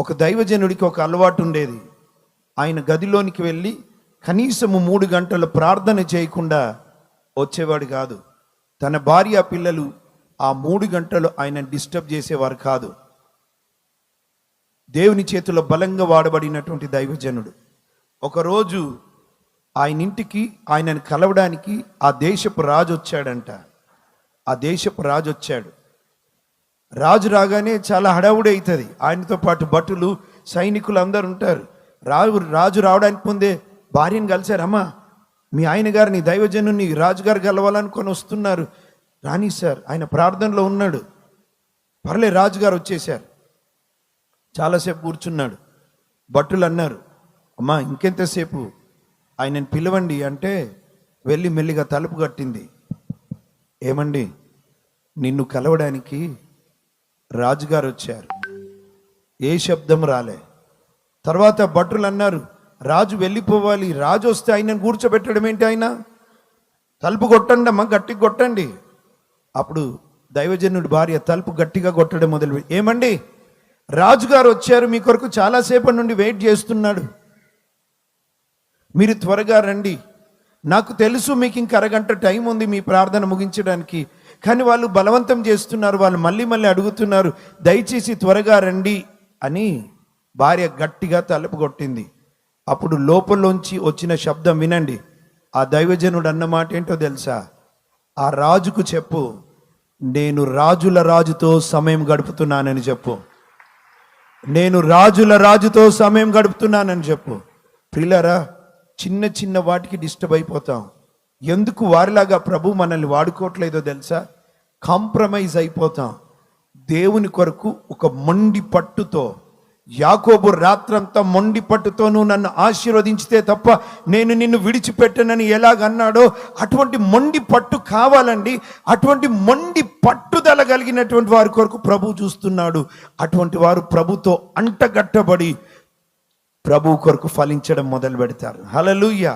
ఒక దైవజనుడికి ఒక అలవాటు ఉండేది. ఆయన గదిలోనికి వెళ్ళి కనీసము 3 గంటలు ప్రార్థన చేయకుండా వచ్చేవాడు కాదు. తన భార్య పిల్లలు ఆ 3 గంటలు ఆయన డిస్టర్బ్ చేసేవారు కాదు. దేవుని చేతిలో బలంగా వాడబడినటువంటి దైవజనుడు. ఒకరోజు ఆయన ఇంటికి ఆయనను కలవడానికి ఆ దేశపు రాజు వచ్చాడంట. ఆ దేశపు రాజు వచ్చాడు. రాజు రాగానే చాలా హడావుడి అవుతుంది. ఆయనతో పాటు భటులు, సైనికులు అందరు ఉంటారు. రాజు రావడానికి ముందే భార్యను కలిశారు. అమ్మా, మీ ఆయన గారిని, దైవజనుని రాజుగారు కలవాలనుకొని వస్తున్నారు, రాని సార్, ఆయన ప్రార్థనలో ఉన్నాడు. పర్లే, రాజుగారు వచ్చేసారు. చాలాసేపు కూర్చున్నాడు. భటులు అన్నారు, అమ్మా ఇంకెంతసేపు, ఆయనను పిలవండి అంటే వెళ్ళి మెల్లిగా తలుపు కట్టింది. ఏమండి, నిన్ను కలవడానికి రాజుగారు వచ్చారు. ఏ శబ్దం రాలే. తర్వాత భటులు అన్నారు, రాజు వెళ్ళిపోవాలి, రాజు వస్తే ఆయనను కూర్చోబెట్టడం ఏంటి, ఆయన తలుపు కొట్టండి అమ్మా, గట్టిగా కొట్టండి. అప్పుడు దైవజనుడి భార్య తలుపు గట్టిగా కొట్టడం మొదలు. ఏమండి, రాజుగారు వచ్చారు, మీ కొరకు చాలాసేపటి నుండి వెయిట్ చేస్తున్నాడు, మీరు త్వరగా రండి. నాకు తెలుసు మీకు ఇంక అరగంట టైం ఉంది మీ ప్రార్థన ముగించడానికి, కానీ వాళ్ళు బలవంతం చేస్తున్నారు, వాళ్ళు మళ్ళీ మళ్ళీ అడుగుతున్నారు, దయచేసి త్వరగా రండి అని భార్య గట్టిగా తలుపు కొట్టింది. అప్పుడు లోపలిలోంచి వచ్చిన శబ్దం వినండి. ఆ దైవజనుడు అన్న మాట ఏంటో తెలుసా? ఆ రాజుకు చెప్పు, నేను రాజుల రాజుతో సమయం గడుపుతున్నానని చెప్పు. నేను రాజుల రాజుతో సమయం గడుపుతున్నానని చెప్పు. ప్రియులారా, చిన్న చిన్న వాటికి డిస్టర్బ్ అయిపోతాం. ఎందుకు వారిలాగా ప్రభు మనల్ని వాడుకోవట్లేదో తెలుసా? కాంప్రమైజ్ అయిపోతాం. దేవుని కొరకు ఒక మొండి పట్టుతో, యాకోబు రాత్రంతా మొండి పట్టుతో నువ్వు నన్ను ఆశీర్వదించితే తప్ప నేను నిన్ను విడిచిపెట్టనని ఎలాగన్నాడో అటువంటి మొండి పట్టు కావాలండి. అటువంటి మొండి పట్టుదల కలిగినటువంటి వారి కొరకు ప్రభు చూస్తున్నాడు. అటువంటి వారు ప్రభుతో అంటగట్టబడి ప్రభు కొరకు ఫలించడం మొదలు పెడతారు. హల్లెలూయా.